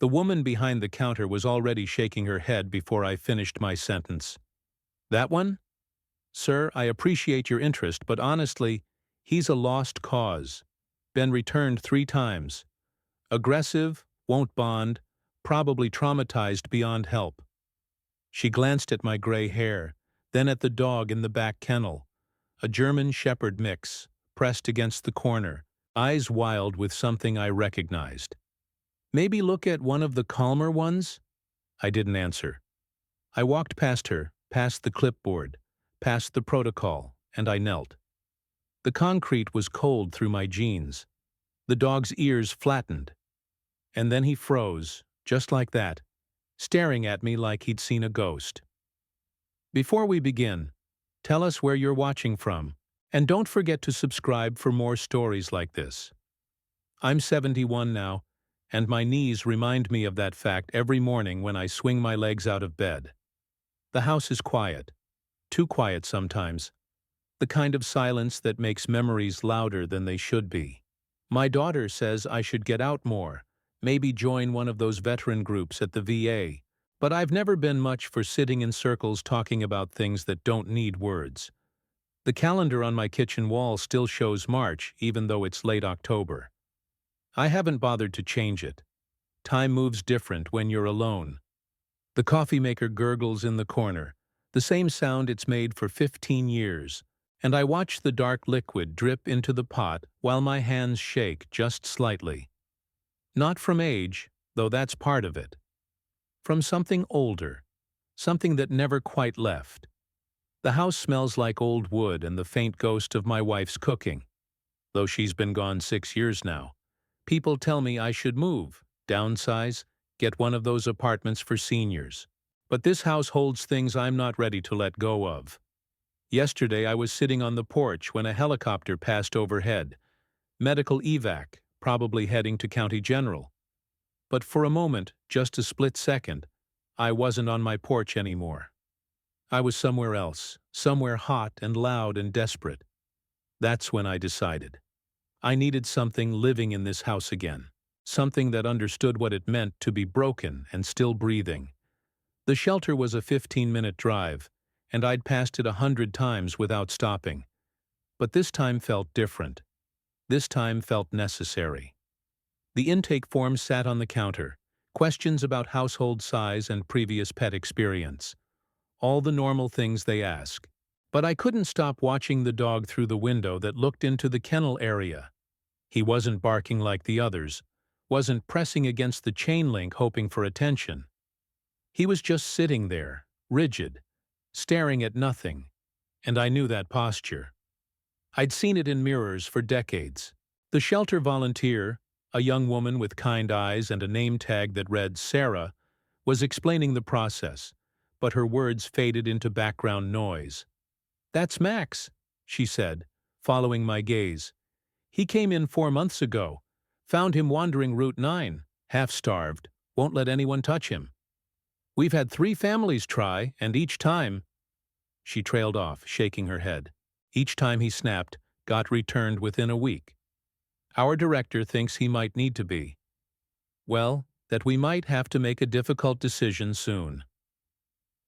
The woman behind the counter was already shaking her head before I finished my sentence. That one? Sir, I appreciate your interest, but honestly, he's a lost cause. Been returned 3 times. Aggressive, won't bond, probably traumatized beyond help. She glanced at my gray hair, then at the dog in the back kennel, a German Shepherd mix, pressed against the corner, eyes wild with something I recognized. Maybe look at one of the calmer ones? I didn't answer. I walked past her, past the clipboard, past the protocol, and I knelt. The concrete was cold through my jeans. The dog's ears flattened. And then he froze, just like that, staring at me like he'd seen a ghost. Before we begin, tell us where you're watching from, and don't forget to subscribe for more stories like this. I'm 71 now, and my knees remind me of that fact every morning when I swing my legs out of bed. The house is quiet, too quiet sometimes, the kind of silence that makes memories louder than they should be. My daughter says I should get out more, maybe join one of those veteran groups at the VA, but I've never been much for sitting in circles talking about things that don't need words. The calendar on my kitchen wall still shows March, even though it's late October. I haven't bothered to change it. Time moves different when you're alone. The coffee maker gurgles in the corner, the same sound it's made for 15 years, and I watch the dark liquid drip into the pot while my hands shake just slightly. Not from age, though that's part of it. From something older, something that never quite left. The house smells like old wood and the faint ghost of my wife's cooking. Though she's been gone 6 years now. People tell me I should move, downsize, get one of those apartments for seniors. But this house holds things I'm not ready to let go of. Yesterday I was sitting on the porch when a helicopter passed overhead. Medical evac, probably heading to County General. But for a moment, just a split second, I wasn't on my porch anymore. I was somewhere else, somewhere hot and loud and desperate. That's when I decided. I needed something living in this house again, something that understood what it meant to be broken and still breathing. The shelter was a 15-minute drive, and I'd passed it 100 times without stopping. But this time felt different. This time felt necessary. The intake form sat on the counter, questions about household size and previous pet experience. All the normal things they ask. But I couldn't stop watching the dog through the window that looked into the kennel area. He wasn't barking like the others, wasn't pressing against the chain link hoping for attention. He was just sitting there, rigid, staring at nothing, and I knew that posture. I'd seen it in mirrors for decades. The shelter volunteer, a young woman with kind eyes and a name tag that read Sarah, was explaining the process, but her words faded into background noise. "That's Max," she said, following my gaze. "He came in 4 months ago. Found him wandering Route 9, half-starved, won't let anyone touch him. We've had 3 families try, and each time—" She trailed off, shaking her head. "Each time he snapped, got returned within a week. Our director thinks he might need to be. Well, that we might have to make a difficult decision soon."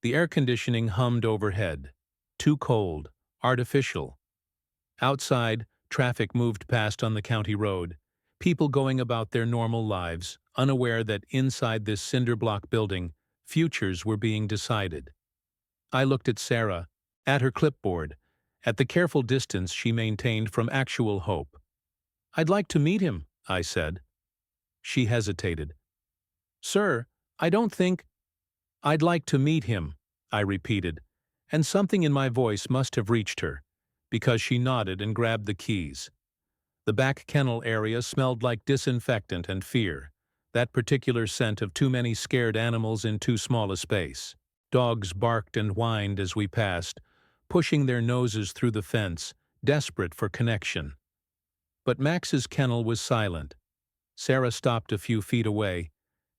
The air conditioning hummed overhead. Too cold, artificial. Outside, traffic moved past on the county road, people going about their normal lives, unaware that inside this cinder-block building, futures were being decided. I looked at Sarah, at her clipboard, at the careful distance she maintained from actual hope. "I'd like to meet him," I said. She hesitated. "Sir, I don't think—" "I'd like to meet him," I repeated, and something in my voice must have reached her, because she nodded and grabbed the keys. The back kennel area smelled like disinfectant and fear, that particular scent of too many scared animals in too small a space. Dogs barked and whined as we passed, pushing their noses through the fence, desperate for connection. But Max's kennel was silent. Sarah stopped a few feet away,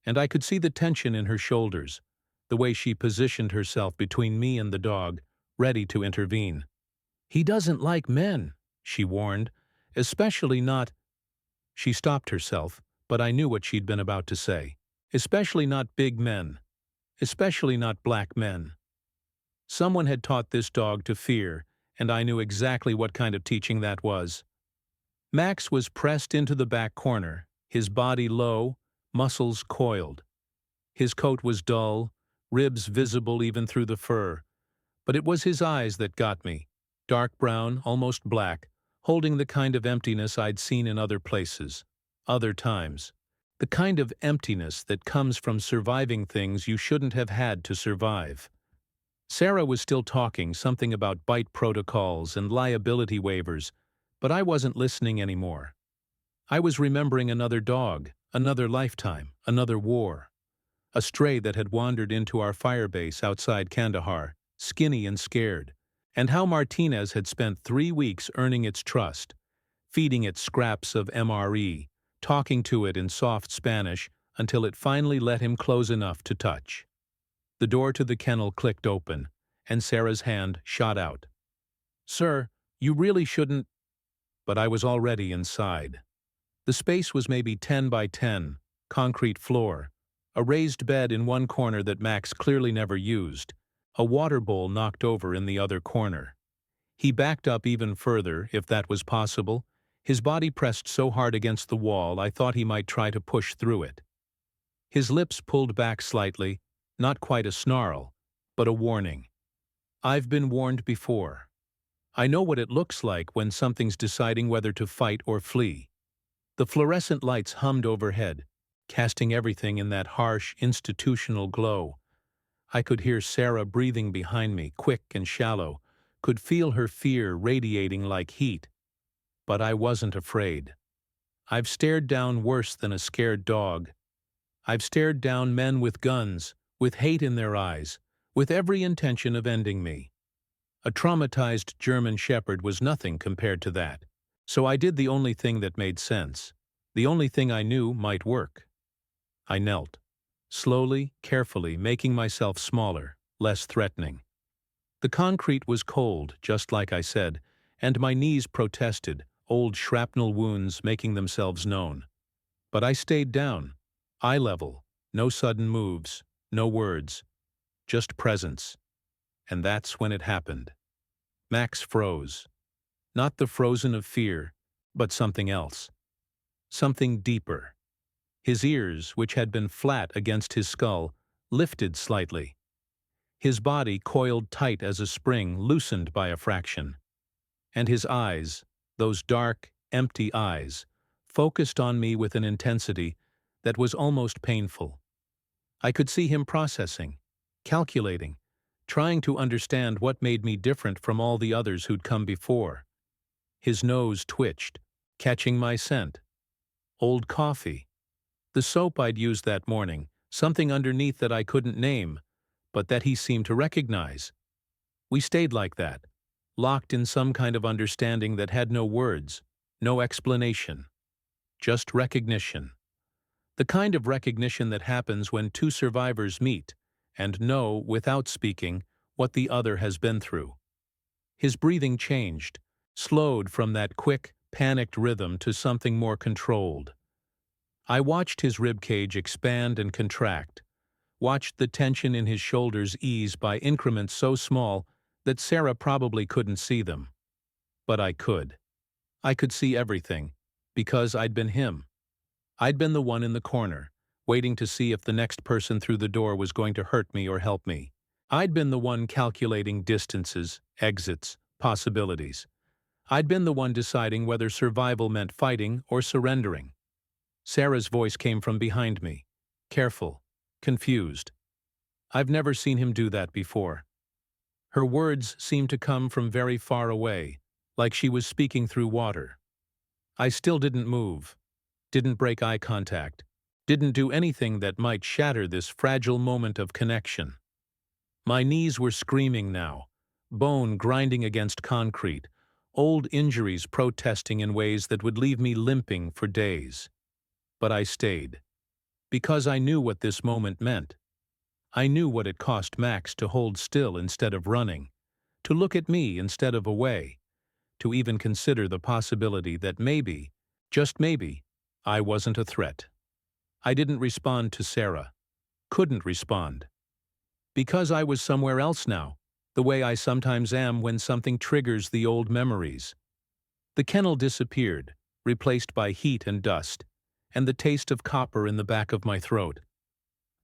and I could see the tension in her shoulders, the way she positioned herself between me and the dog, ready to intervene. "He doesn't like men," she warned, "especially not—" She stopped herself, but I knew what she'd been about to say. Especially not big men. Especially not black men. Someone had taught this dog to fear, and I knew exactly what kind of teaching that was. Max was pressed into the back corner, his body low, muscles coiled. His coat was dull, ribs visible even through the fur. But it was his eyes that got me, dark brown, almost black, holding the kind of emptiness I'd seen in other places, other times. The kind of emptiness that comes from surviving things you shouldn't have had to survive. Sarah was still talking something about bite protocols and liability waivers, but I wasn't listening anymore. I was remembering another dog, another lifetime, another war. A stray that had wandered into our firebase outside Kandahar, skinny and scared, and how Martinez had spent 3 weeks earning its trust, feeding it scraps of MRE, talking to it in soft Spanish until it finally let him close enough to touch. The door to the kennel clicked open, and Sarah's hand shot out. "Sir, you really shouldn't—" But I was already inside. The space was maybe 10 by 10, concrete floor, a raised bed in one corner that Max clearly never used, a water bowl knocked over in the other corner. He backed up even further, if that was possible, his body pressed so hard against the wall I thought he might try to push through it. His lips pulled back slightly, not quite a snarl, but a warning. I've been warned before. I know what it looks like when something's deciding whether to fight or flee. The fluorescent lights hummed overhead, casting everything in that harsh, institutional glow. I could hear Sarah breathing behind me, quick and shallow, could feel her fear radiating like heat. But I wasn't afraid. I've stared down worse than a scared dog. I've stared down men with guns, with hate in their eyes, with every intention of ending me. A traumatized German shepherd was nothing compared to that. So I did the only thing that made sense, the only thing I knew might work. I knelt, slowly, carefully, making myself smaller, less threatening. The concrete was cold, just like I said, and my knees protested, old shrapnel wounds making themselves known. But I stayed down, eye level, no sudden moves, no words, just presence. And that's when it happened. Max froze. Not the frozen of fear, but something else. Something deeper. His ears, which had been flat against his skull, lifted slightly. His body, coiled tight as a spring, loosened by a fraction. And his eyes, those dark, empty eyes, focused on me with an intensity that was almost painful. I could see him processing, calculating, trying to understand what made me different from all the others who'd come before. His nose twitched, catching my scent. Old coffee. The soap I'd used that morning, something underneath that I couldn't name, but that he seemed to recognize. We stayed like that, locked in some kind of understanding that had no words, no explanation. Just recognition. The kind of recognition that happens when two survivors meet and know, without speaking, what the other has been through. His breathing changed, slowed from that quick, panicked rhythm to something more controlled. I watched his ribcage expand and contract, watched the tension in his shoulders ease by increments so small that Sarah probably couldn't see them. But I could. I could see everything, because I'd been him. I'd been the one in the corner, waiting to see if the next person through the door was going to hurt me or help me. I'd been the one calculating distances, exits, possibilities. I'd been the one deciding whether survival meant fighting or surrendering. Sarah's voice came from behind me, careful, confused. I've never seen him do that before. Her words seemed to come from very far away, like she was speaking through water. I still didn't move, didn't break eye contact, didn't do anything that might shatter this fragile moment of connection. My knees were screaming now, bone grinding against concrete, old injuries protesting in ways that would leave me limping for days. But I stayed, because I knew what this moment meant. I knew what it cost Max to hold still instead of running, to look at me instead of away, to even consider the possibility that maybe, just maybe, I wasn't a threat. I didn't respond to Sarah. Couldn't respond. Because I was somewhere else now, the way I sometimes am when something triggers the old memories. The kennel disappeared, replaced by heat and dust, and the taste of copper in the back of my throat.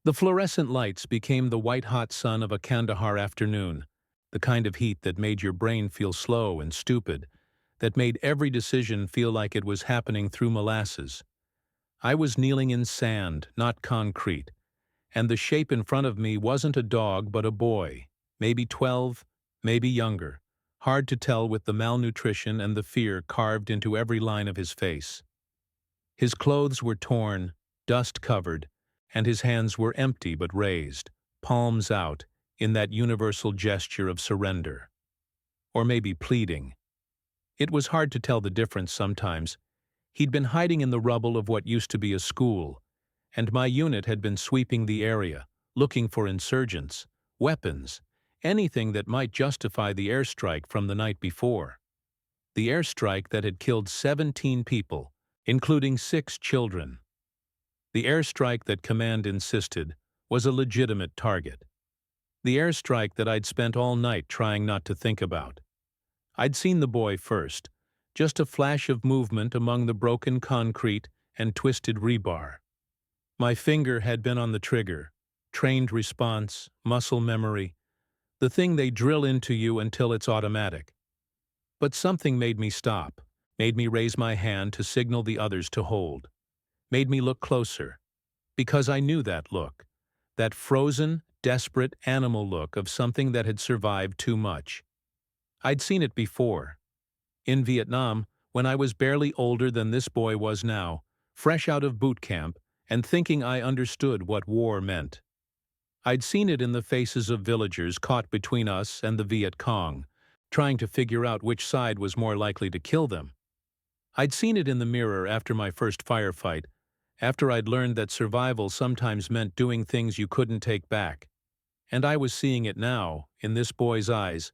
The fluorescent lights became the white-hot sun of a Kandahar afternoon, the kind of heat that made your brain feel slow and stupid, that made every decision feel like it was happening through molasses. I was kneeling in sand, not concrete, and the shape in front of me wasn't a dog but a boy, maybe 12, maybe younger, hard to tell with the malnutrition and the fear carved into every line of his face. His clothes were torn, dust-covered, and his hands were empty but raised, palms out, in that universal gesture of surrender. Or maybe pleading. It was hard to tell the difference sometimes. He'd been hiding in the rubble of what used to be a school, and my unit had been sweeping the area, looking for insurgents, weapons, anything that might justify the airstrike from the night before. The airstrike that had killed 17 people, including 6 children. The airstrike that command insisted was a legitimate target. The airstrike that I'd spent all night trying not to think about. I'd seen the boy first, just a flash of movement among the broken concrete and twisted rebar. My finger had been on the trigger, trained response, muscle memory, the thing they drill into you until it's automatic. But something made me stop, made me raise my hand to signal the others to hold, made me look closer, because I knew that look, that frozen, desperate animal look of something that had survived too much. I'd seen it before. In Vietnam, when I was barely older than this boy was now, fresh out of boot camp, and thinking I understood what war meant. I'd seen it in the faces of villagers caught between us and the Viet Cong, trying to figure out which side was more likely to kill them. I'd seen it in the mirror after my first firefight, after I'd learned that survival sometimes meant doing things you couldn't take back. And I was seeing it now, in this boy's eyes,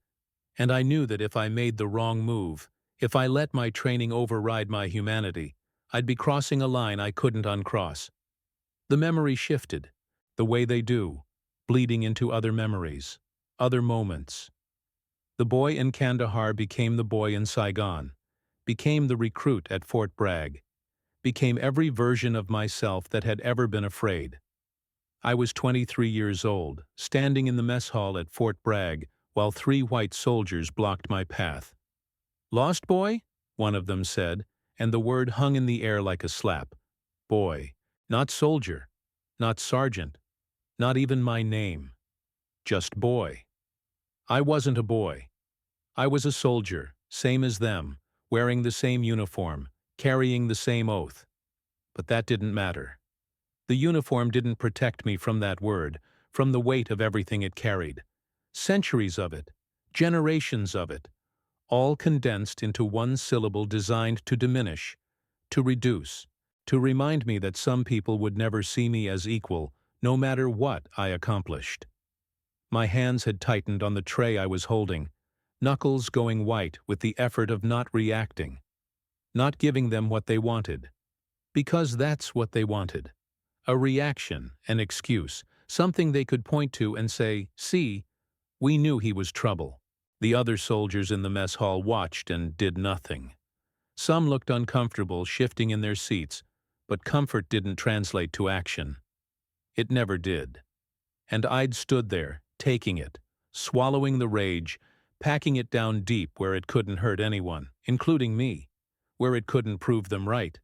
and I knew that if I made the wrong move, if I let my training override my humanity, I'd be crossing a line I couldn't uncross. The memory shifted, the way they do, bleeding into other memories, other moments. The boy in Kandahar became the boy in Saigon, became the recruit at Fort Bragg, became every version of myself that had ever been afraid. I was 23 years old, standing in the mess hall at Fort Bragg while 3 white soldiers blocked my path. "Lost boy?" one of them said, and the word hung in the air like a slap. Boy, not soldier, not sergeant, not even my name. Just boy. I wasn't a boy. I was a soldier, same as them, wearing the same uniform, carrying the same oath. But that didn't matter. The uniform didn't protect me from that word, from the weight of everything it carried. Centuries of it, generations of it, all condensed into one syllable designed to diminish, to reduce, to remind me that some people would never see me as equal, no matter what I accomplished. My hands had tightened on the tray I was holding, knuckles going white with the effort of not reacting, not giving them what they wanted. Because that's what they wanted. A reaction, an excuse, something they could point to and say, "See, we knew he was trouble." The other soldiers in the mess hall watched and did nothing. Some looked uncomfortable, shifting in their seats, but comfort didn't translate to action. It never did. And I'd stood there, taking it, swallowing the rage, packing it down deep where it couldn't hurt anyone, including me, where it couldn't prove them right.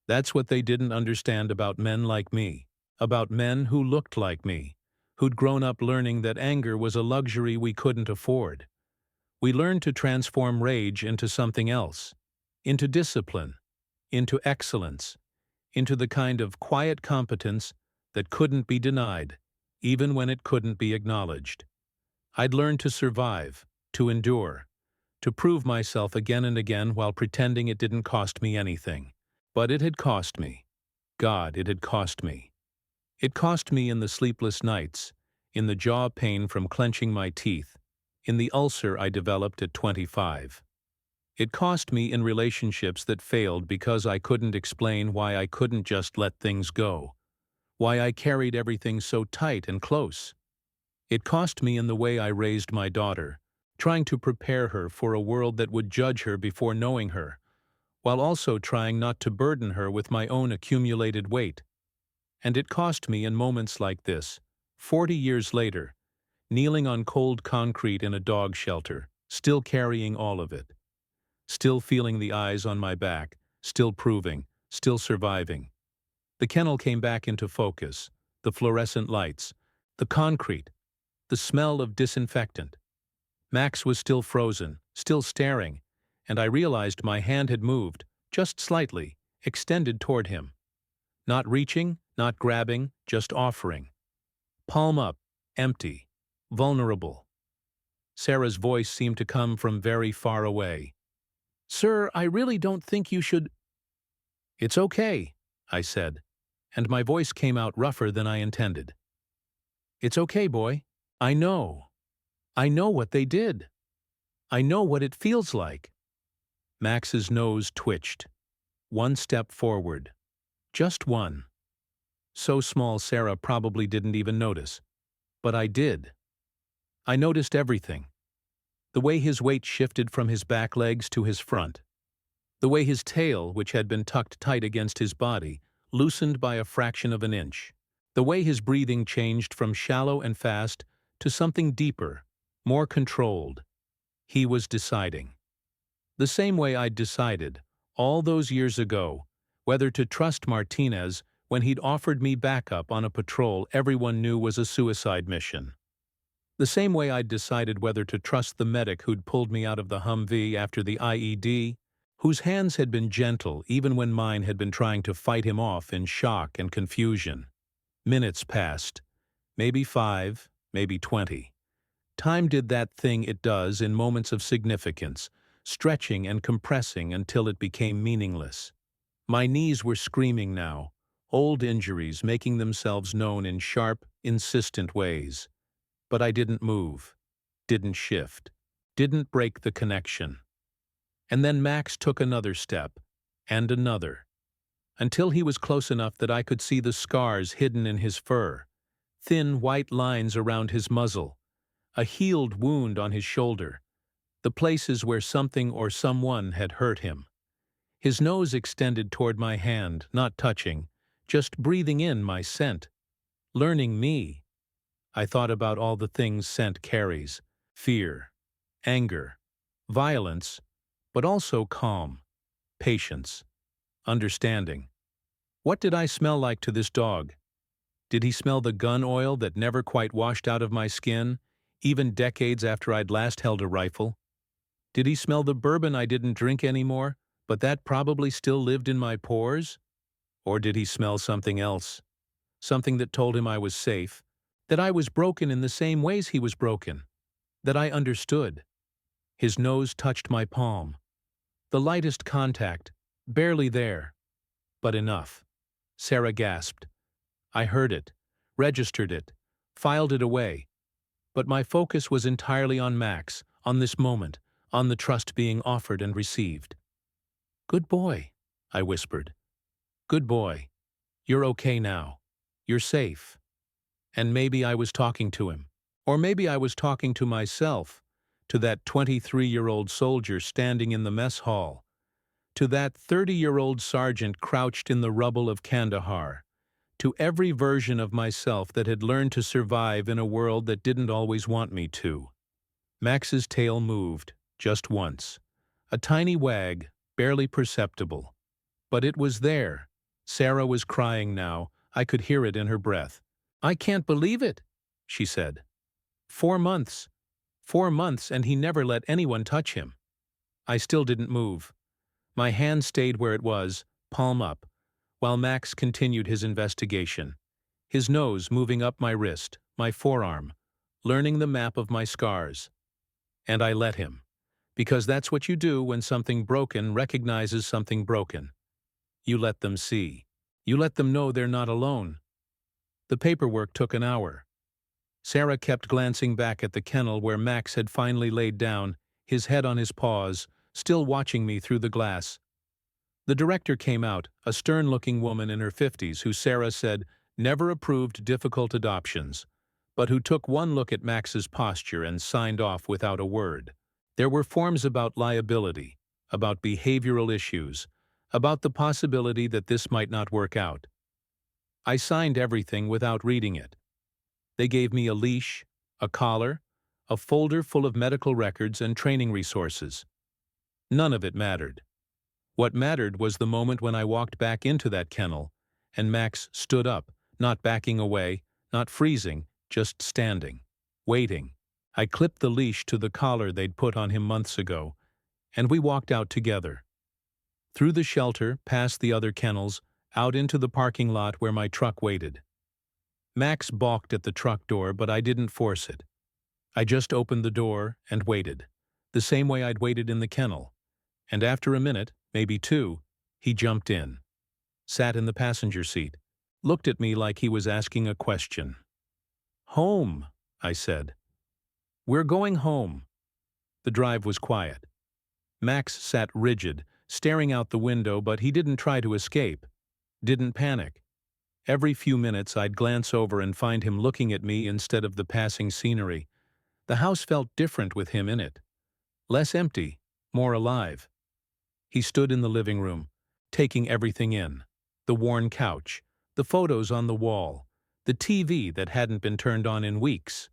That's what they didn't understand about men like me, about men who looked like me, who'd grown up learning that anger was a luxury we couldn't afford. We learned to transform rage into something else, into discipline, into excellence, into the kind of quiet competence that couldn't be denied, even when it couldn't be acknowledged. I'd learned to survive, to endure, to prove myself again and again while pretending it didn't cost me anything. But it had cost me. God, it had cost me. It cost me in the sleepless nights, in the jaw pain from clenching my teeth, in the ulcer I developed at 25. It cost me in relationships that failed because I couldn't explain why I couldn't just let things go, why I carried everything so tight and close. It cost me in the way I raised my daughter, trying to prepare her for a world that would judge her before knowing her, while also trying not to burden her with my own accumulated weight. And it cost me in moments like this, 40 years later, kneeling on cold concrete in a dog shelter, still carrying all of it. Still feeling the eyes on my back, still proving, still surviving. The kennel came back into focus, the fluorescent lights, the concrete, the smell of disinfectant. Max was still frozen, still staring, and I realized my hand had moved, just slightly, extended toward him. Not reaching, not grabbing, just offering. Palm up, empty, vulnerable. Sarah's voice seemed to come from very far away. "Sir, I really don't think you should—" "It's okay," I said, and my voice came out rougher than I intended. "It's okay, boy. I know. I know what they did. I know what it feels like." Max's nose twitched. One step forward. Just one. So small Sarah probably didn't even notice. But I did. I noticed everything. The way his weight shifted from his back legs to his front. The way his tail, which had been tucked tight against his body, loosened by a fraction of an inch. The way his breathing changed from shallow and fast to something deeper, more controlled. He was deciding. The same way I'd decided, all those years ago, whether to trust Martinez when he'd offered me backup on a patrol everyone knew was a suicide mission. The same way I'd decided whether to trust the medic who'd pulled me out of the Humvee after the IED, whose hands had been gentle even when mine had been trying to fight him off in shock and confusion. Minutes passed. Maybe 5, maybe 20. Time did that thing it does in moments of significance, stretching and compressing until it became meaningless. My knees were screaming now, old injuries making themselves known in sharp, insistent ways. But I didn't move, didn't shift, didn't break the connection. And then Max took another step, and another, until he was close enough that I could see the scars hidden in his fur, thin white lines around his muzzle, a healed wound on his shoulder, the places where something or someone had hurt him. His nose extended toward my hand, not touching, just breathing in my scent, learning me. I thought about all the things scent carries: fear, anger, violence, but also calm, patience, understanding. What did I smell like to this dog? Did he smell the gun oil that never quite washed out of my skin, even decades after I'd last held a rifle? Did he smell the bourbon I didn't drink anymore, but that probably still lived in my pores? Or did he smell something else? Something that told him I was safe, that I was broken in the same ways he was broken, that I understood. His nose touched my palm. The lightest contact, barely there, but enough. Sarah gasped. I heard it, registered it, filed it away. But my focus was entirely on Max, on this moment, on the trust being offered and received. "Good boy," I whispered. "Good boy. You're okay now. You're safe." And maybe I was talking to him. Or maybe I was talking to myself, to that 23-year-old soldier standing in the mess hall, to that 30-year-old sergeant crouched in the rubble of Kandahar, to every version of myself that had learned to survive in a world that didn't always want me to. Max's tail moved, just once. A tiny wag, barely perceptible. But it was there. Sarah was crying now. I could hear it in her breath. "I can't believe it," she said. 4 months. 4 months, and he never let anyone touch him. I still didn't move. My hand stayed where it was, palm up, while Max continued his investigation, his nose moving up my wrist, my forearm, learning the map of my scars. And I let him, because that's what you do when something broken recognizes something broken. You let them see. You let them know they're not alone. The paperwork took an hour. Sarah kept glancing back at the kennel where Max had finally laid down, his head on his paws, still watching me through the glass. The director came out, a stern-looking woman in her 50s who Sarah said never approved difficult adoptions, but who took one look at Max's posture and signed off without a word. There were forms about liability, about behavioral issues, about the possibility that this might not work out. I signed everything without reading it. They gave me a leash, a collar, a folder full of medical records and training resources. None of it mattered. What mattered was the moment when I walked back into that kennel, and Max stood up, not backing away, not freezing, just standing, waiting. I clipped the leash to the collar they'd put on him months ago, and we walked out together. Through the shelter, past the other kennels, out into the parking lot where my truck waited. Max balked at the truck door, but I didn't force it. I just opened the door and waited, the same way I'd waited in the kennel. And after a minute, maybe two, he jumped in, sat in the passenger seat, looked at me like he was asking a question. "Home," I said. "We're going home." The drive was quiet. Max sat rigid, staring out the window, but he didn't try to escape, didn't panic. Every few minutes I'd glance over and find him looking at me instead of the passing scenery. The house felt different with him in it. Less empty, more alive. He stood in the living room, taking everything in. The worn couch, the photos on the wall, the TV that hadn't been turned on in weeks.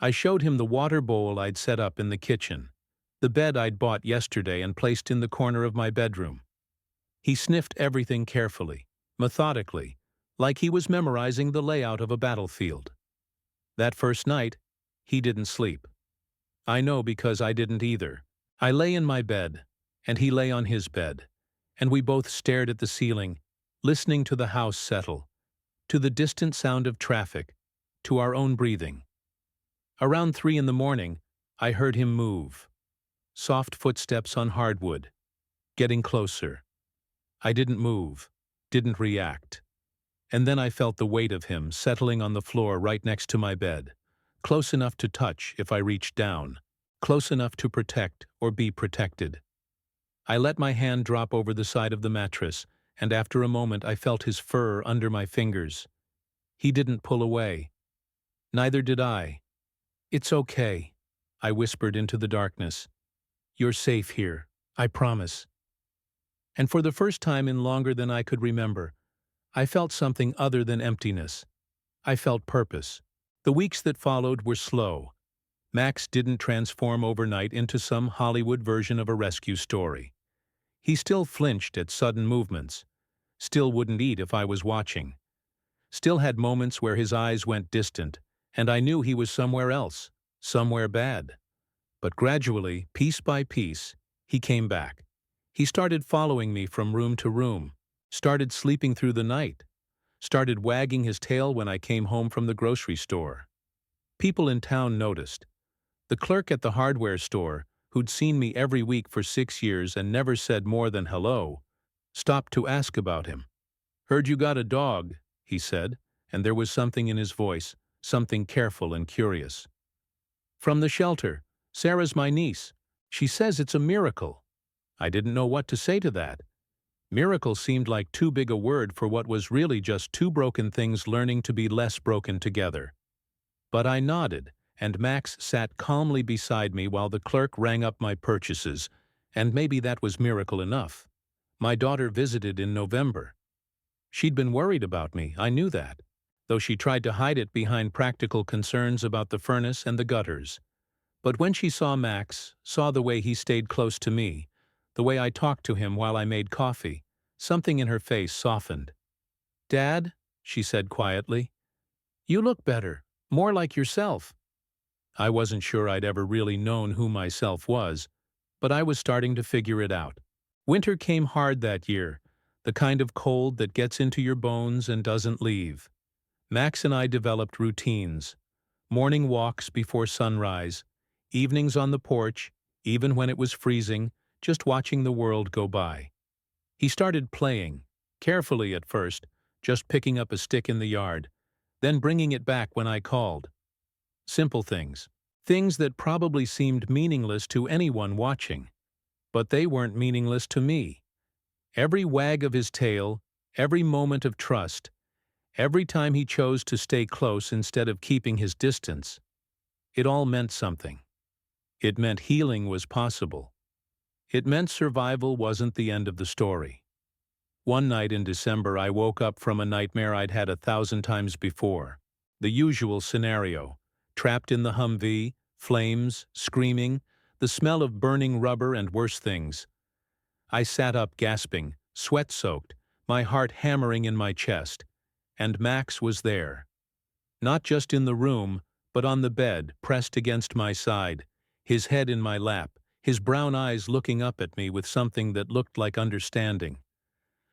I showed him the water bowl I'd set up in the kitchen, the bed I'd bought yesterday and placed in the corner of my bedroom. He sniffed everything carefully, methodically, like he was memorizing the layout of a battlefield. That first night, he didn't sleep. I know because I didn't either. I lay in my bed, and he lay on his bed, and we both stared at the ceiling, listening to the house settle, to the distant sound of traffic, to our own breathing. Around 3 in the morning, I heard him move. Soft footsteps on hardwood, getting closer. I didn't move, didn't react. And then I felt the weight of him settling on the floor right next to my bed, close enough to touch if I reached down, close enough to protect or be protected. I let my hand drop over the side of the mattress, and after a moment I felt his fur under my fingers. He didn't pull away. Neither did I. "It's okay," I whispered into the darkness. "You're safe here, I promise." And for the first time in longer than I could remember, I felt something other than emptiness. I felt purpose. The weeks that followed were slow. Max didn't transform overnight into some Hollywood version of a rescue story. He still flinched at sudden movements, still wouldn't eat if I was watching, still had moments where his eyes went distant, and I knew he was somewhere else, somewhere bad. But gradually, piece by piece, he came back. He started following me from room to room, started sleeping through the night, started wagging his tail when I came home from the grocery store. People in town noticed. The clerk at the hardware store, who'd seen me every week for 6 years and never said more than hello, stopped to ask about him. "Heard you got a dog," he said, and there was something in his voice, something careful and curious. "From the shelter. Sarah's my niece. She says it's a miracle." I didn't know what to say to that. Miracle seemed like too big a word for what was really just two broken things learning to be less broken together. But I nodded, and Max sat calmly beside me while the clerk rang up my purchases, and maybe that was miracle enough. My daughter visited in November. She'd been worried about me, I knew that, though she tried to hide it behind practical concerns about the furnace and the gutters. But when she saw Max, saw the way he stayed close to me, the way I talked to him while I made coffee, something in her face softened. "Dad," she said quietly, "you look better, more like yourself." I wasn't sure I'd ever really known who myself was, but I was starting to figure it out. Winter came hard that year, the kind of cold that gets into your bones and doesn't leave. Max and I developed routines. Morning walks before sunrise, evenings on the porch, even when it was freezing, just watching the world go by. He started playing, carefully at first, just picking up a stick in the yard, then bringing it back when I called. Simple things. Things that probably seemed meaningless to anyone watching. But they weren't meaningless to me. Every wag of his tail, every moment of trust, Every time he chose to stay close instead of keeping his distance, it all meant something. It meant healing was possible. It meant survival wasn't the end of the story. One night in December, I woke up from a nightmare I'd had 1,000 times before. The usual scenario: trapped in the Humvee, flames, screaming, the smell of burning rubber and worse things. I sat up gasping, sweat-soaked, my heart hammering in my chest. And Max was there. Not just in the room, but on the bed, pressed against my side, his head in my lap, his brown eyes looking up at me with something that looked like understanding.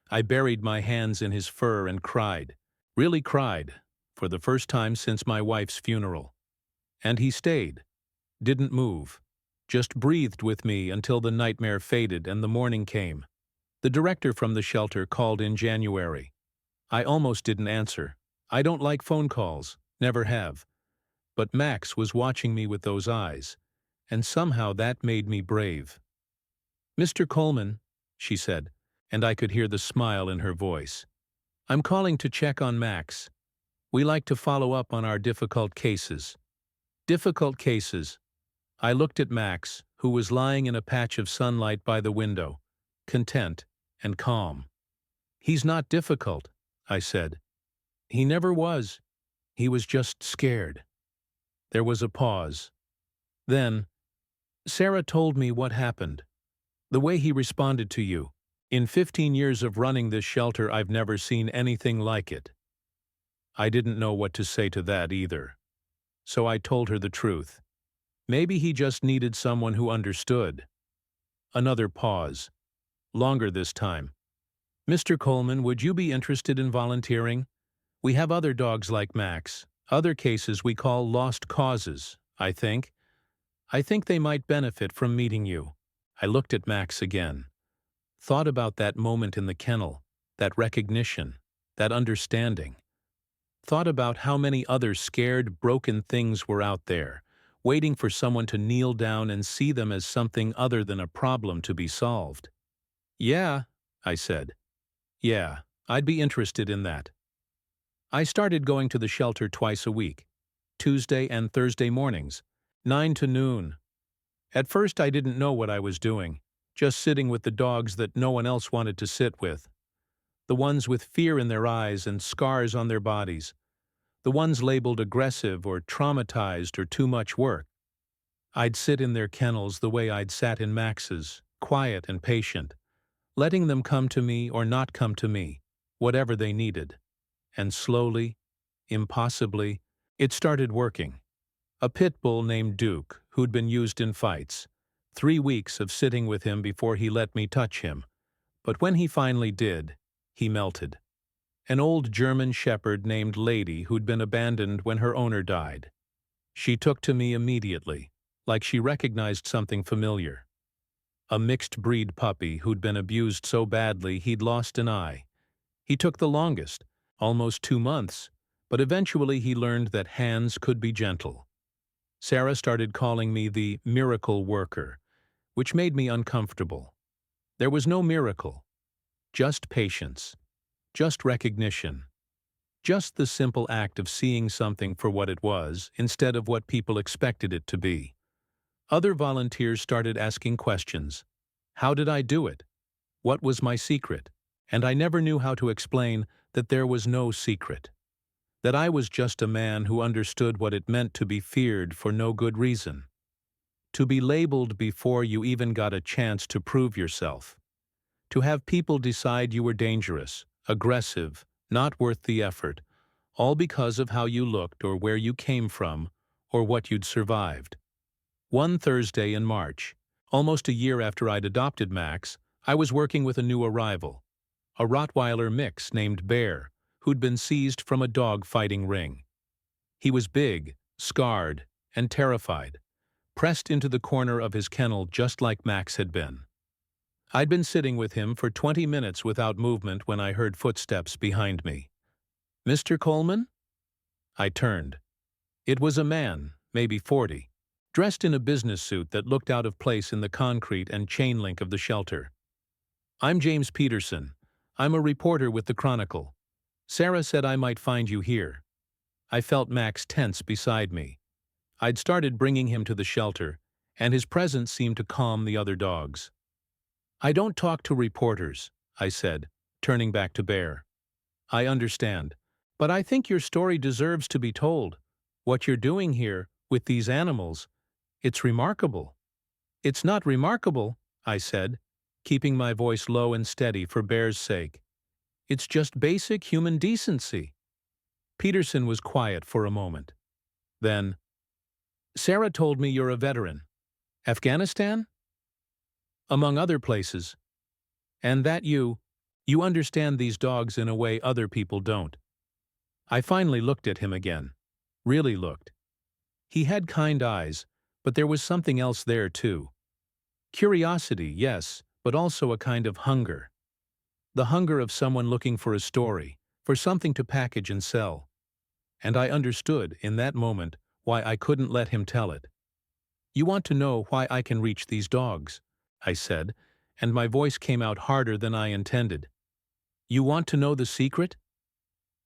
I buried my hands in his fur and cried. Really cried, for the first time since my wife's funeral. And he stayed, didn't move, just breathed with me until the nightmare faded and the morning came. The director from the shelter called in January. I almost didn't answer. I don't like phone calls, never have. But Max was watching me with those eyes, and somehow that made me brave. "Mr. Coleman," she said, and I could hear the smile in her voice. "I'm calling to check on Max. We like to follow up on our difficult cases." Difficult cases. I looked at Max, who was lying in a patch of sunlight by the window, content and calm. "He's not difficult," I said. "He never was. He was just scared." There was a pause. Then, "Sarah told me what happened. The way he responded to you. In 15 years of running this shelter, I've never seen anything like it." I didn't know what to say to that either. So I told her the truth. Maybe he just needed someone who understood. Another pause. Longer this time. "Mr. Coleman, would you be interested in volunteering? We have other dogs like Max, other cases we call lost causes, I think. I think they might benefit from meeting you." I looked at Max again. Thought about that moment in the kennel, that recognition, that understanding. Thought about how many other scared, broken things were out there, waiting for someone to kneel down and see them as something other than a problem to be solved. "Yeah," I said. "Yeah, I'd be interested in that." I started going to the shelter twice a week, Tuesday and Thursday mornings, 9 to noon. At first I didn't know what I was doing, just sitting with the dogs that no one else wanted to sit with. The ones with fear in their eyes and scars on their bodies. The ones labeled aggressive or traumatized or too much work. I'd sit in their kennels the way I'd sat in Max's, quiet and patient, letting them come to me or not come to me, whatever they needed. And slowly, impossibly, it started working. A pit bull named Duke, who'd been used in fights. 3 weeks of sitting with him before he let me touch him. But when he finally did, he melted. An old German shepherd named Lady who'd been abandoned when her owner died. She took to me immediately, like she recognized something familiar. A mixed-breed puppy who'd been abused so badly he'd lost an eye. He took the longest, almost 2 months, but eventually he learned that hands could be gentle. Sarah started calling me the miracle worker, which made me uncomfortable. There was no miracle, just patience, just recognition, just the simple act of seeing something for what it was instead of what people expected it to be. Other volunteers started asking questions. How did I do it? What was my secret? And I never knew how to explain that there was no secret. That I was just a man who understood what it meant to be feared for no good reason. To be labeled before you even got a chance to prove yourself. To have people decide you were dangerous, aggressive, not worth the effort, all because of how you looked or where you came from or what you'd survived. One Thursday in March, almost a year after I'd adopted Max, I was working with a new arrival, a Rottweiler mix named Bear, who'd been seized from a dog-fighting ring. He was big, scarred, and terrified, pressed into the corner of his kennel just like Max had been. I'd been sitting with him for 20 minutes without movement when I heard footsteps behind me. "Mr. Coleman?" I turned. It was a man, maybe 40, dressed in a business suit that looked out of place in the concrete and chain link of the shelter. "I'm James Peterson. I'm a reporter with the Chronicle. Sarah said I might find you here. I felt Max tense beside me. I'd started bringing him to the shelter, and his presence seemed to calm the other dogs. I don't talk to reporters, I said, turning back to Bear. I understand. But I think your story deserves to be told. What you're doing here, with these animals, it's remarkable. It's not remarkable, I said, keeping my voice low and steady for Bear's sake. It's just basic human decency. Peterson was quiet for a moment. Then, Sarah told me you're a veteran. Afghanistan? Among other places. And that you understand these dogs in a way other people don't. I finally looked at him again. Really looked. He had kind eyes, but there was something else there too. Curiosity, yes, but also a kind of hunger. The hunger of someone looking for a story, for something to package and sell. And I understood, in that moment, why I couldn't let him tell it. You want to know why I can reach these dogs, I said, and my voice came out harder than I intended. You want to know the secret?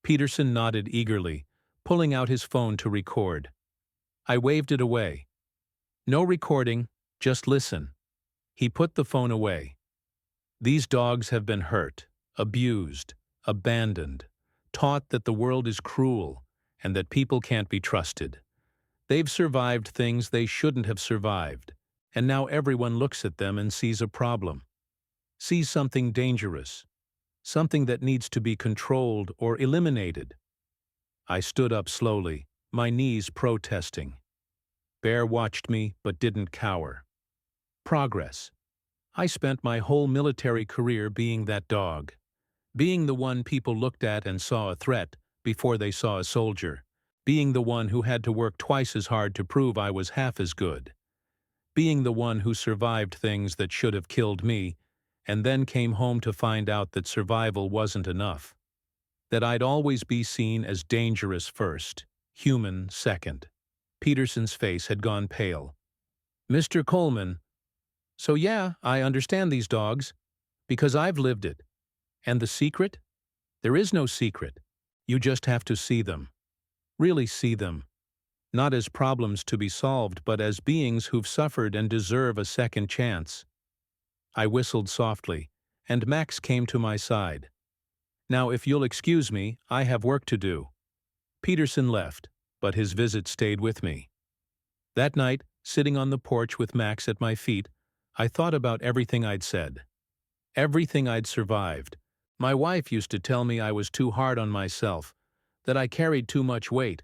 Peterson nodded eagerly, pulling out his phone to record. I waved it away. No recording, just listen. He put the phone away. These dogs have been hurt, abused, abandoned, taught that the world is cruel and that people can't be trusted. They've survived things they shouldn't have survived, and now everyone looks at them and sees a problem. Sees something dangerous, something that needs to be controlled or eliminated. I stood up slowly, my knees protesting. Bear watched me but didn't cower. Progress. I spent my whole military career being that dog. Being the one people looked at and saw a threat before they saw a soldier. Being the one who had to work twice as hard to prove I was half as good. Being the one who survived things that should have killed me, and then came home to find out that survival wasn't enough. That I'd always be seen as dangerous first, human second. Peterson's face had gone pale. Mr. Coleman, so yeah, I understand these dogs, because I've lived it. And the secret? There is no secret. You just have to see them. Really see them. Not as problems to be solved, but as beings who've suffered and deserve a second chance. I whistled softly, and Max came to my side. Now, if you'll excuse me, I have work to do. Peterson left, but his visit stayed with me. That night, sitting on the porch with Max at my feet, I thought about everything I'd said. Everything I'd survived. My wife used to tell me I was too hard on myself, that I carried too much weight.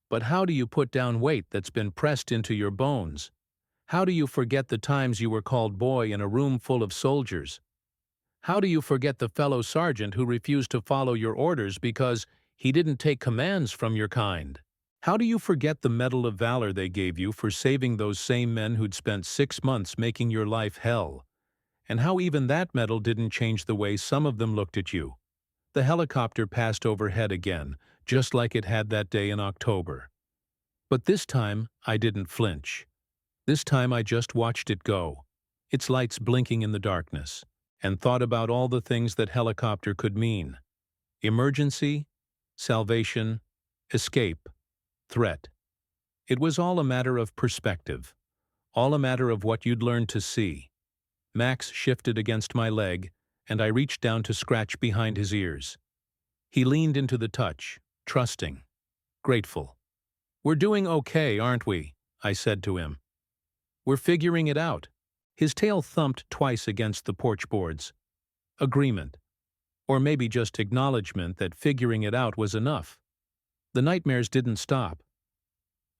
But how do you put down weight that's been pressed into your bones? How do you forget the times you were called boy in a room full of soldiers? How do you forget the fellow sergeant who refused to follow your orders because he didn't take commands from your kind? How do you forget the Medal of Valor they gave you for saving those same men who'd spent 6 months making your life hell? And how even that medal didn't change the way some of them looked at you? The helicopter passed overhead again, just like it had that day in October. But this time, I didn't flinch. This time I just watched it go, its lights blinking in the darkness, and thought about all the things that helicopter could mean. Emergency, salvation, escape, threat. It was all a matter of perspective, all a matter of what you'd learned to see. Max shifted against my leg, and I reached down to scratch behind his ears. He leaned into the touch, trusting, grateful. We're doing okay, aren't we? I said to him. We're figuring it out. His tail thumped twice against the porch boards. Agreement. Or maybe just acknowledgement that figuring it out was enough. The nightmares didn't stop.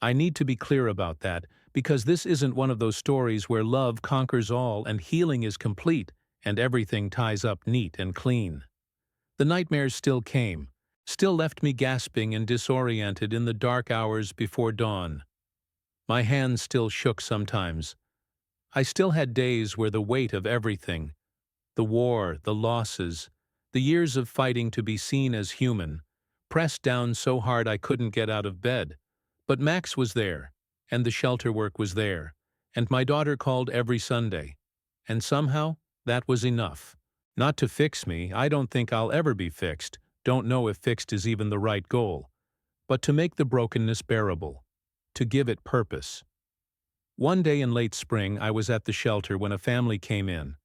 I need to be clear about that, because this isn't one of those stories where love conquers all and healing is complete and everything ties up neat and clean. The nightmares still came, still left me gasping and disoriented in the dark hours before dawn. My hands still shook sometimes. I still had days where the weight of everything, the war, the losses, the years of fighting to be seen as human, pressed down so hard I couldn't get out of bed. But Max was there, and the shelter work was there, and my daughter called every Sunday. And somehow, that was enough. Not to fix me, I don't think I'll ever be fixed, don't know if fixed is even the right goal, but to make the brokenness bearable, to give it purpose. One day in late spring, I was at the shelter when a family came in.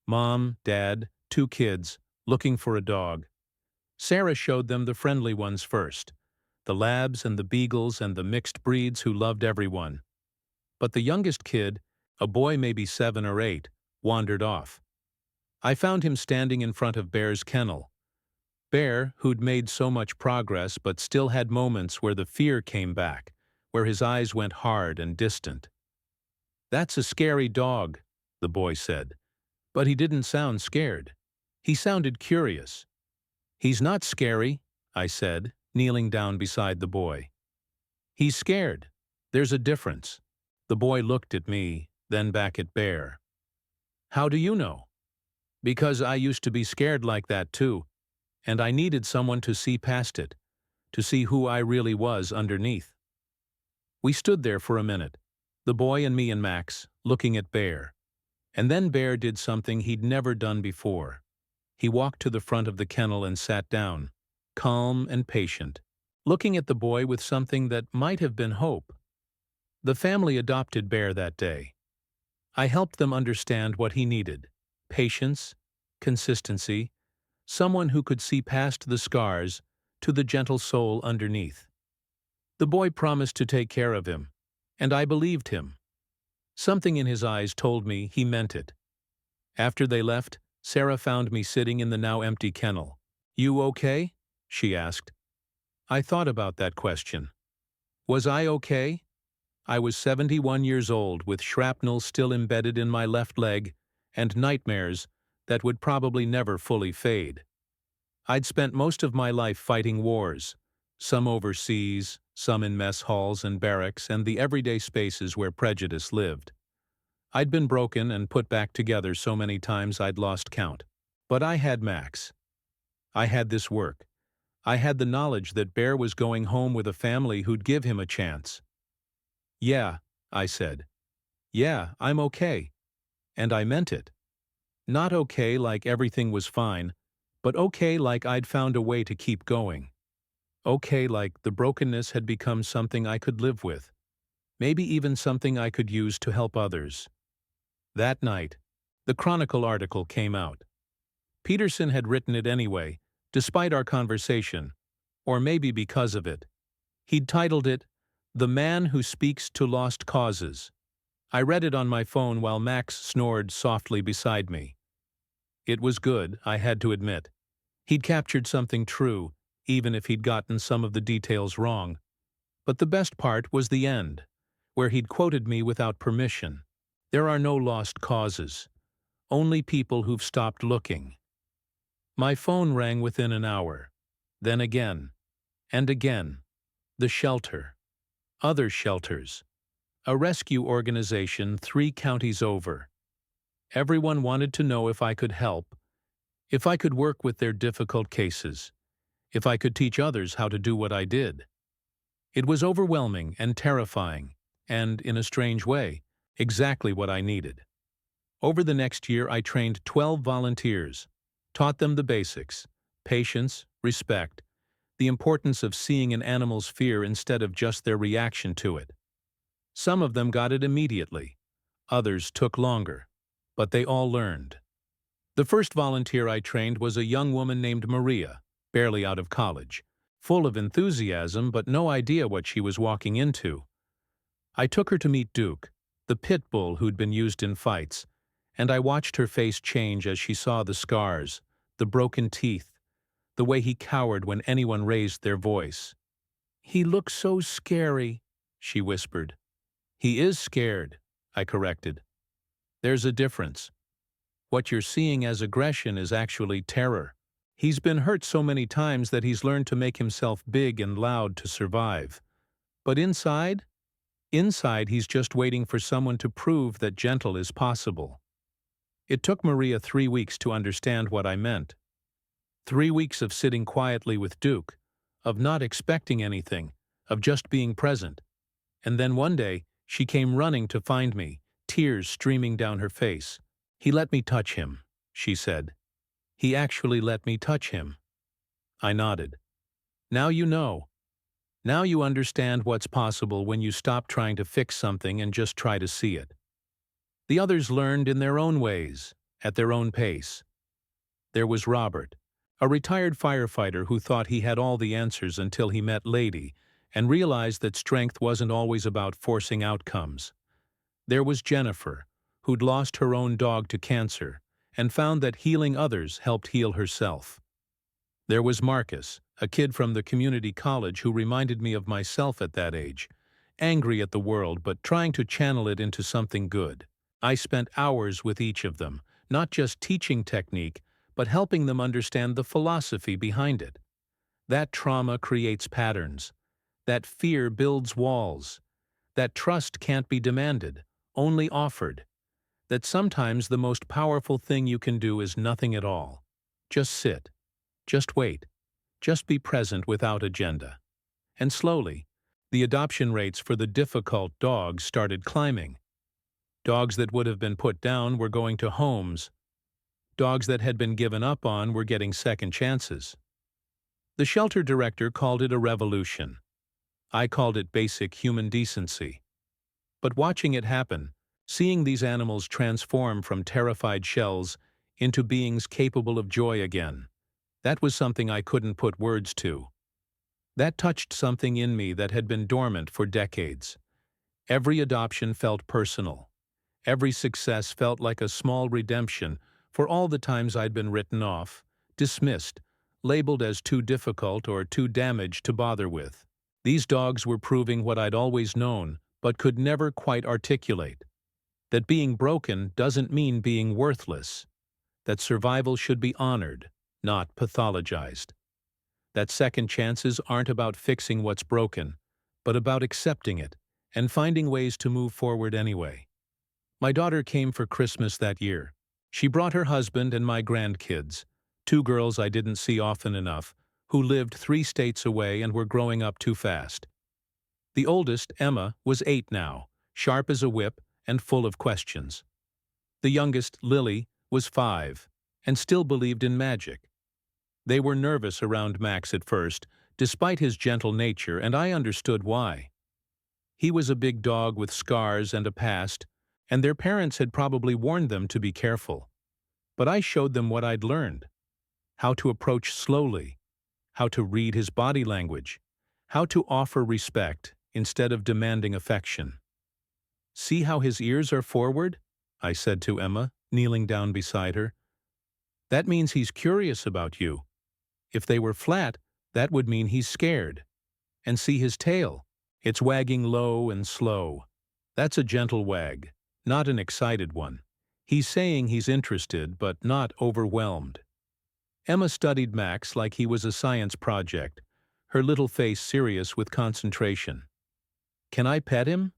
Mom, Dad, 2 kids, looking for a dog. Sarah showed them the friendly ones first, the labs and the beagles and the mixed breeds who loved everyone. But the youngest kid, a boy maybe 7 or 8, wandered off. I found him standing in front of Bear's kennel. Bear, who'd made so much progress but still had moments where the fear came back, where his eyes went hard and distant. "That's a scary dog," the boy said. But he didn't sound scared. He sounded curious. "He's not scary," I said, kneeling down beside the boy. "He's scared. There's a difference." The boy looked at me, then back at Bear. "How do you know?" "Because I used to be scared like that too, and I needed someone to see past it, to see who I really was underneath." We stood there for a minute, the boy and me and Max, looking at Bear. And then Bear did something he'd never done before. He walked to the front of the kennel and sat down, calm and patient, looking at the boy with something that might have been hope. The family adopted Bear that day. I helped them understand what he needed: patience, consistency, someone who could see past the scars to the gentle soul underneath. The boy promised to take care of him, and I believed him. Something in his eyes told me he meant it. After they left, Sarah found me sitting in the now empty kennel. "You okay?" she asked. I thought about that question. Was I okay? I was 71 years old, with shrapnel still embedded in my left leg and nightmares that would probably never fully fade. I'd spent most of my life fighting wars, some overseas, some in mess halls and barracks and the everyday spaces where prejudice lived. I'd been broken and put back together so many times I'd lost count. But I had Max. I had this work. I had the knowledge that Bear was going home with a family who'd give him a chance. "Yeah," I said. "Yeah, I'm okay." And I meant it. Not okay like everything was fine, but okay like I'd found a way to keep going. Okay like the brokenness had become something I could live with. Maybe even something I could use to help others. That night, the Chronicle article came out. Peterson had written it anyway, despite our conversation, or maybe because of it. He'd titled it, "The Man Who Speaks to Lost Causes." I read it on my phone while Max snored softly beside me. It was good, I had to admit. He'd captured something true, even if he'd gotten some of the details wrong. But the best part was the end, where he'd quoted me without permission. "There are no lost causes, only people who've stopped looking." My phone rang within an hour. Then again, and again. The shelter. Other shelters. A rescue organization 3 counties over. Everyone wanted to know if I could help, if I could work with their difficult cases, if I could teach others how to do what I did. It was overwhelming and terrifying, and, in a strange way, exactly what I needed. Over the next year, I trained 12 volunteers, taught them the basics: patience, respect, the importance of seeing an animal's fear instead of just their reaction to it. Some of them got it immediately. Others took longer. But they all learned. The first volunteer I trained was a young woman named Maria, barely out of college, full of enthusiasm but no idea what she was walking into. I took her to meet Duke, the pit bull who'd been used in fights, and I watched her face change as she saw the scars, the broken teeth, the way he cowered when anyone raised their voice. "He looks so scary," she whispered. "He is scared," I corrected. "There's a difference. What you're seeing as aggression is actually terror. He's been hurt so many times that he's learned to make himself big and loud to survive. But inside he's just waiting for someone to prove that gentle is possible." It took Maria 3 weeks to understand what I meant. 3 weeks of sitting quietly with Duke, of not expecting anything, of just being present. And then one day, she came running to find me, tears streaming down her face. "He let me touch him," she said. "He actually let me touch him." I nodded. Now you know. Now you understand what's possible when you stop trying to fix something and just try to see it. The others learned in their own ways, at their own pace. There was Robert, a retired firefighter who thought he had all the answers until he met Lady and realized that strength wasn't always about forcing outcomes. There was Jennifer, who'd lost her own dog to cancer and found that healing others helped heal herself. There was Marcus, a kid from the community college who reminded me of myself at that age, angry at the world but trying to channel it into something good. I spent hours with each of them, not just teaching technique, but helping them understand the philosophy behind it. That trauma creates patterns. That fear builds walls. That trust can't be demanded, only offered. That sometimes the most powerful thing you can do is nothing at all. Just sit. Just wait. Just be present without agenda. And slowly, the adoption rates for the difficult dogs started climbing. Dogs that would have been put down were going to homes. Dogs that had been given up on were getting second chances. The shelter director called it a revolution. I called it basic human decency. But watching it happen, seeing these animals transform from terrified shells into beings capable of joy again, that was something I couldn't put words to. That touched something in me that had been dormant for decades. Every adoption felt personal. Every success felt like a small redemption for all the times I'd been written off, dismissed, labeled as too difficult or too damaged to bother with. These dogs were proving what I'd always known, but could never quite articulate. That being broken doesn't mean being worthless. That survival should be honored, not pathologized. That second chances aren't about fixing what's broken, but about accepting it and finding ways to move forward anyway. My daughter came for Christmas that year. She brought her husband and my grandkids, two girls I didn't see often enough, who lived 3 states away and were growing up too fast. The oldest, Emma, was 8 now, sharp as a whip and full of questions. The youngest, Lily, was 5, and still believed in magic. They were nervous around Max at first, despite his gentle nature, and I understood why. He was a big dog with scars and a past, and their parents had probably warned them to be careful. But I showed them what I'd learned: how to approach slowly, how to read his body language, how to offer respect instead of demanding affection. "See how his ears are forward?" I said to Emma, kneeling down beside her. "That means he's curious about you. If they were flat, that would mean he's scared. And see his tail. It's wagging low and slow. That's a gentle wag, not an excited one. He's saying he's interested, but not overwhelmed." Emma studied Max like he was a science project, her little face serious with concentration. "Can I pet him?"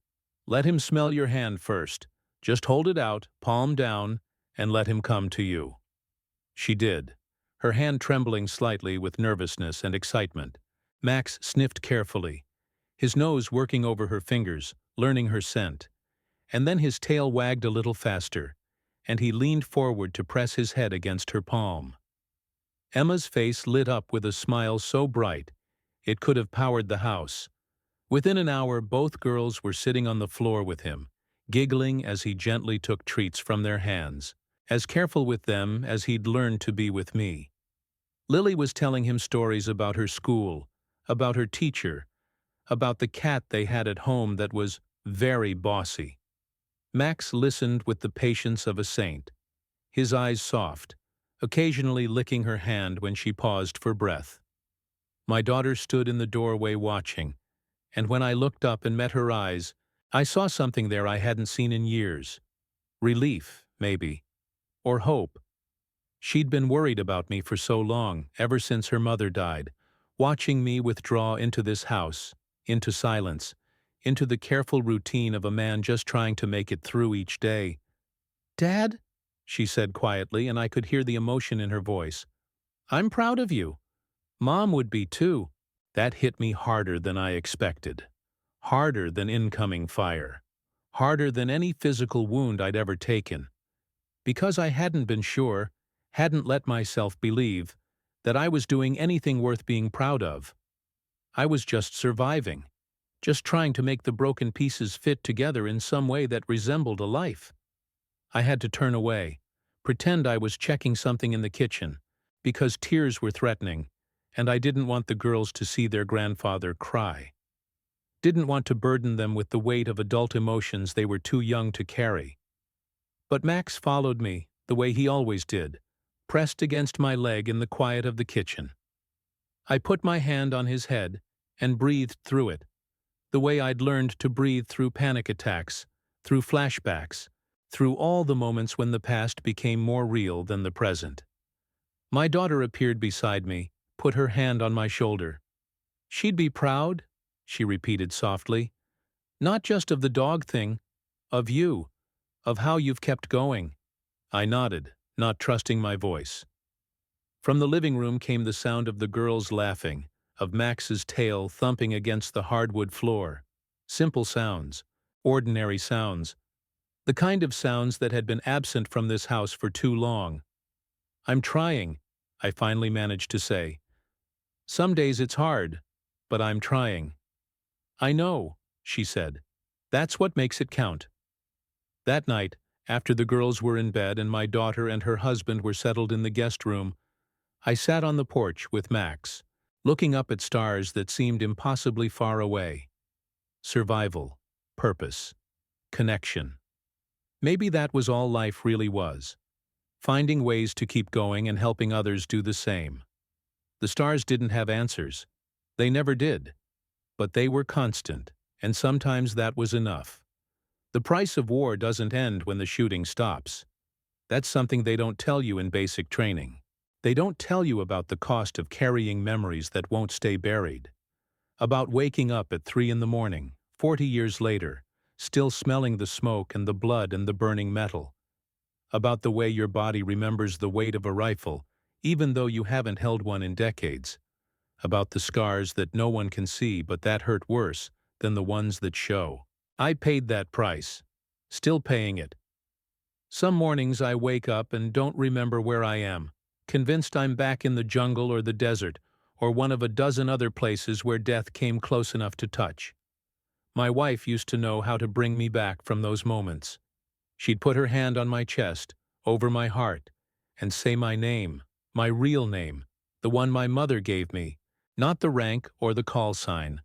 "Let him smell your hand first. Just hold it out, palm down, and let him come to you." She did, her hand trembling slightly with nervousness and excitement. Max sniffed carefully, his nose working over her fingers, learning her scent. And then his tail wagged a little faster, and he leaned forward to press his head against her palm. Emma's face lit up with a smile so bright it could have powered the house. Within an hour, both girls were sitting on the floor with him, giggling as he gently took treats from their hands, as careful with them as he'd learned to be with me. Lily was telling him stories about her school, about her teacher, about the cat they had at home that was very bossy. Max listened with the patience of a saint, his eyes soft, occasionally licking her hand when she paused for breath. My daughter stood in the doorway watching, and when I looked up and met her eyes, I saw something there I hadn't seen in years. Relief, maybe, or hope. She'd been worried about me for so long, ever since her mother died, watching me withdraw into this house, into silence, into the careful routine of a man just trying to make it through each day. "Dad," she said quietly, and I could hear the emotion in her voice. "I'm proud of you. Mom would be too." That hit me harder than I expected. Harder than incoming fire. Harder than any physical wound I'd ever taken. Because I hadn't been sure, hadn't let myself believe, that I was doing anything worth being proud of. I was just surviving, just trying to make the broken pieces fit together in some way that resembled a life. I had to turn away, pretend I was checking something in the kitchen, because tears were threatening, and I didn't want the girls to see their grandfather cry. Didn't want to burden them with the weight of adult emotions they were too young to carry. But Max followed me, the way he always did, pressed against my leg in the quiet of the kitchen. I put my hand on his head and breathed through it, the way I'd learned to breathe through panic attacks, through flashbacks, through all the moments when the past became more real than the present. My daughter appeared beside me, put her hand on my shoulder. "She'd be proud," she repeated softly, "not just of the dog thing, of you, of how you've kept going." I nodded, not trusting my voice. From the living room came the sound of the girls laughing, of Max's tail thumping against the hardwood floor. Simple sounds, ordinary sounds, the kind of sounds that had been absent from this house for too long. "I'm trying," I finally managed to say. "Some days it's hard, but I'm trying." "I know," she said. "That's what makes it count." That night, after the girls were in bed and my daughter and her husband were settled in the guest room, I sat on the porch with Max, looking up at stars that seemed impossibly far away. Survival, purpose, connection. Maybe that was all life really was. Finding ways to keep going and helping others do the same. The stars didn't have answers. They never did. But they were constant, and sometimes that was enough. The price of war doesn't end when the shooting stops. That's something they don't tell you in basic training. They don't tell you about the cost of carrying memories that won't stay buried. About waking up at 3 in the morning, 40 years later, still smelling the smoke and the blood and the burning metal. About the way your body remembers the weight of a rifle, even though you haven't held one in decades. About the scars that no one can see but that hurt worse than the ones that show. I paid that price. Still paying it. Some mornings I wake up and don't remember where I am, convinced I'm back in the jungle or the desert, or one of a dozen other places where death came close enough to touch. My wife used to know how to bring me back from those moments. She'd put her hand on my chest, over my heart, and say my name, my real name, the one my mother gave me, not the rank or the call sign.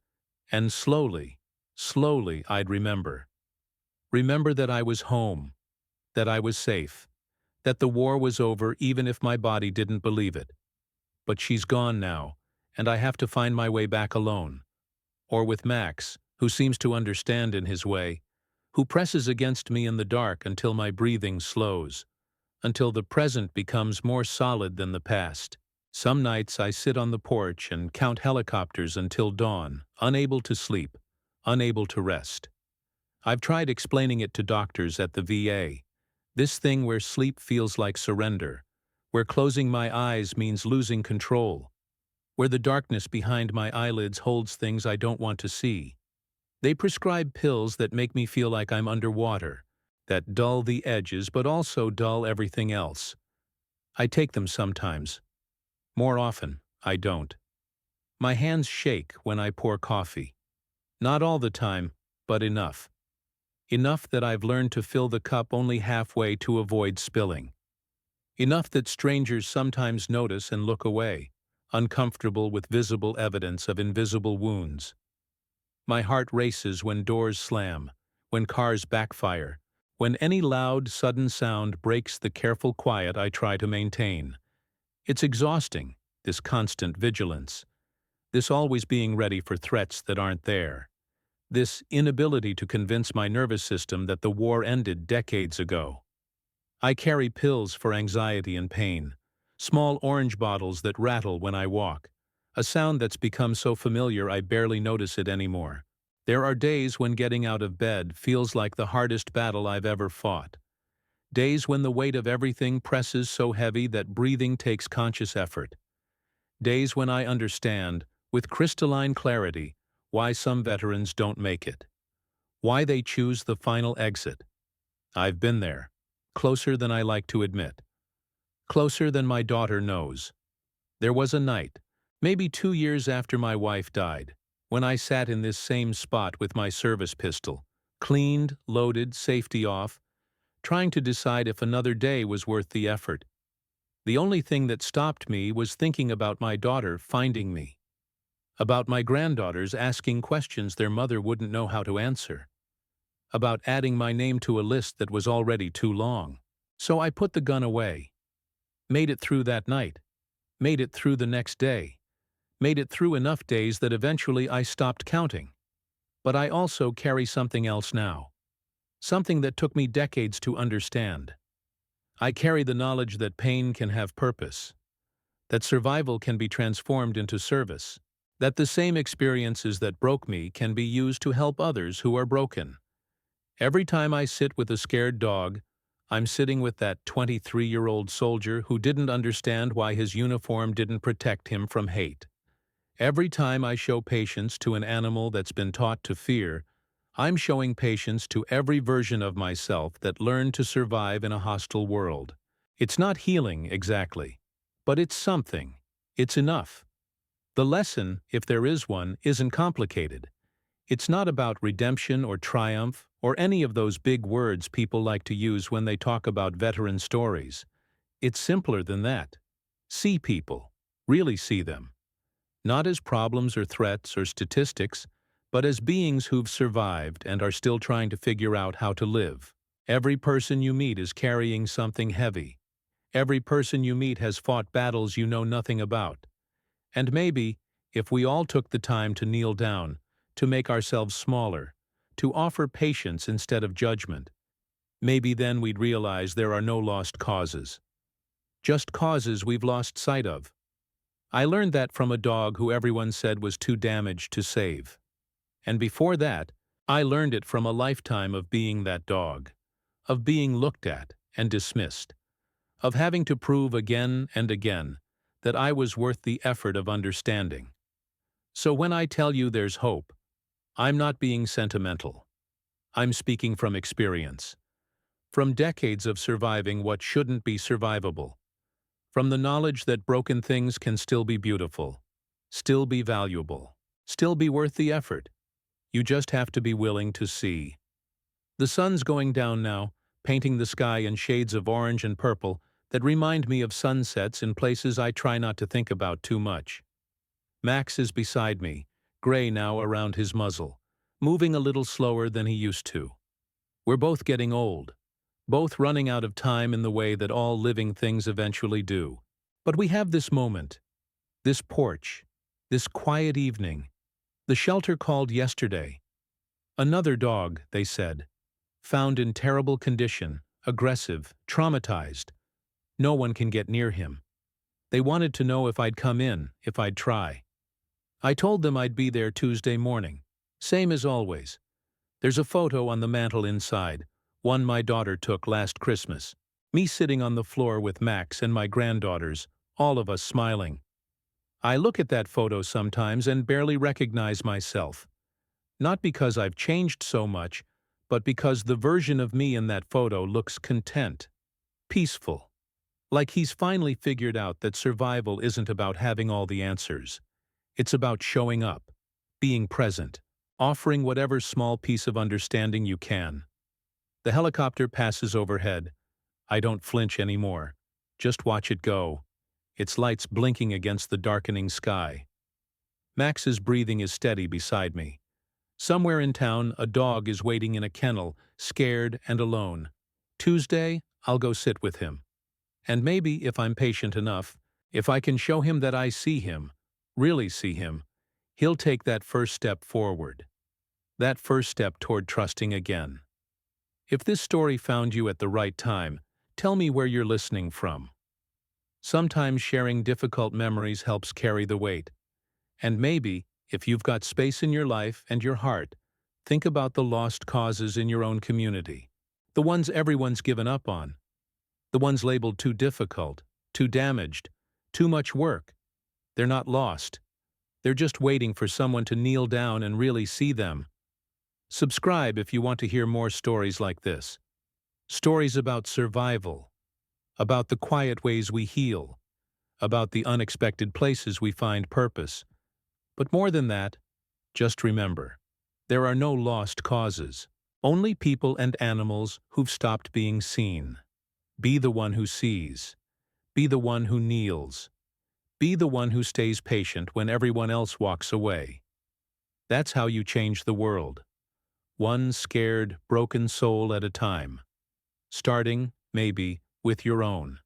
And slowly, slowly I'd remember. Remember that I was home, that I was safe, that the war was over even if my body didn't believe it. But she's gone now, and I have to find my way back alone. Or with Max, who seems to understand in his way, who presses against me in the dark until my breathing slows, until the present becomes more solid than the past. Some nights I sit on the porch and count helicopters until dawn, unable to sleep, unable to rest. I've tried explaining it to doctors at the VA. This thing where sleep feels like surrender, where closing my eyes means losing control, where the darkness behind my eyelids holds things I don't want to see. They prescribe pills that make me feel like I'm underwater, that dull the edges but also dull everything else. I take them sometimes. More often, I don't. My hands shake when I pour coffee. Not all the time, but enough. Enough that I've learned to fill the cup only halfway to avoid spilling. Enough that strangers sometimes notice and look away, uncomfortable with visible evidence of invisible wounds. My heart races when doors slam, when cars backfire, when any loud, sudden sound breaks the careful quiet I try to maintain. It's exhausting, this constant vigilance, this always being ready for threats that aren't there, this inability to convince my nervous system that the war ended decades ago. I carry pills for anxiety and pain, small orange bottles that rattle when I walk, a sound that's become so familiar I barely notice it anymore. There are days when getting out of bed feels like the hardest battle I've ever fought. Days when the weight of everything presses so heavy that breathing takes conscious effort. Days when I understand, with crystalline clarity, why some veterans don't make it. Why they choose the final exit. I've been there, closer than I like to admit. Closer than my daughter knows. There was a night, maybe 2 years after my wife died, when I sat in this same spot with my service pistol, cleaned, loaded, safety off, trying to decide if another day was worth the effort. The only thing that stopped me was thinking about my daughter finding me, about my granddaughters asking questions their mother wouldn't know how to answer, about adding my name to a list that was already too long. So I put the gun away, made it through that night, made it through the next day, made it through enough days that eventually I stopped counting. But I also carry something else now, something that took me decades to understand. I carry the knowledge that pain can have purpose, that survival can be transformed into service, that the same experiences that broke me can be used to help others who are broken. Every time I sit with a scared dog, I'm sitting with that 23-year-old soldier who didn't understand why his uniform didn't protect him from hate. Every time I show patience to an animal that's been taught to fear, I'm showing patience to every version of myself that learned to survive in a hostile world. It's not healing, exactly, but it's something. It's enough. The lesson, if there is one, isn't complicated. It's not about redemption or triumph or any of those big words people like to use when they talk about veteran stories. It's simpler than that. See people. Really see them. Not as problems or threats or statistics, but as beings who've survived and are still trying to figure out how to live. Every person you meet is carrying something heavy. Every person you meet has fought battles you know nothing about. And maybe, if we all took the time to kneel down, to make ourselves smaller, to offer patience instead of judgment, maybe then we'd realize there are no lost causes. Just causes we've lost sight of. I learned that from a dog who everyone said was too damaged to save. And before that, I learned it from a lifetime of being that dog, of being looked at and dismissed, of having to prove again and again that I was worth the effort of understanding. So when I tell you there's hope, I'm not being sentimental. I'm speaking from experience, from decades of surviving what shouldn't be survivable, from the knowledge that broken things can still be beautiful, still be valuable, still be worth the effort. You just have to be willing to see. The sun's going down now, painting the sky in shades of orange and purple that remind me of sunsets in places I try not to think about too much. Max is beside me, gray now around his muzzle, moving a little slower than he used to. We're both getting old, both running out of time in the way that all living things eventually do. But we have this moment, this porch, this quiet evening. The shelter called yesterday. Another dog, they said, found in terrible condition, aggressive, traumatized. No one can get near him. They wanted to know if I'd come in, if I'd try. I told them I'd be there Tuesday morning. Same as always. There's a photo on the mantel inside, one my daughter took last Christmas. Me sitting on the floor with Max and my granddaughters, all of us smiling. I look at that photo sometimes and barely recognize myself. Not because I've changed so much, but because the version of me in that photo looks content, peaceful. Like he's finally figured out that survival isn't about having all the answers. It's about showing up, being present, offering whatever small piece of understanding you can. The helicopter passes overhead. I don't flinch anymore. Just watch it go, its lights blinking against the darkening sky. Max's breathing is steady beside me. Somewhere in town, a dog is waiting in a kennel, scared and alone. Tuesday, I'll go sit with him. And maybe, if I'm patient enough, if I can show him that I see him, really see him, he'll take that first step forward. That first step toward trusting again. If this story found you at the right time, tell me where you're listening from. Sometimes sharing difficult memories helps carry the weight. And maybe, if you've got space in your life and your heart, think about the lost causes in your own community. The ones everyone's given up on. The ones labeled too difficult, too damaged, too much work. They're not lost. They're just waiting for someone to kneel down and really see them. Subscribe if you want to hear more stories like this. Stories about survival, about the quiet ways we heal, about the unexpected places we find purpose. But more than that, just remember, there are no lost causes, only people and animals who've stopped being seen. Be the one who sees. Be the one who kneels. Be the one who stays patient when everyone else walks away. That's how you change the world. One scared, broken soul at a time. Starting, maybe, with your own.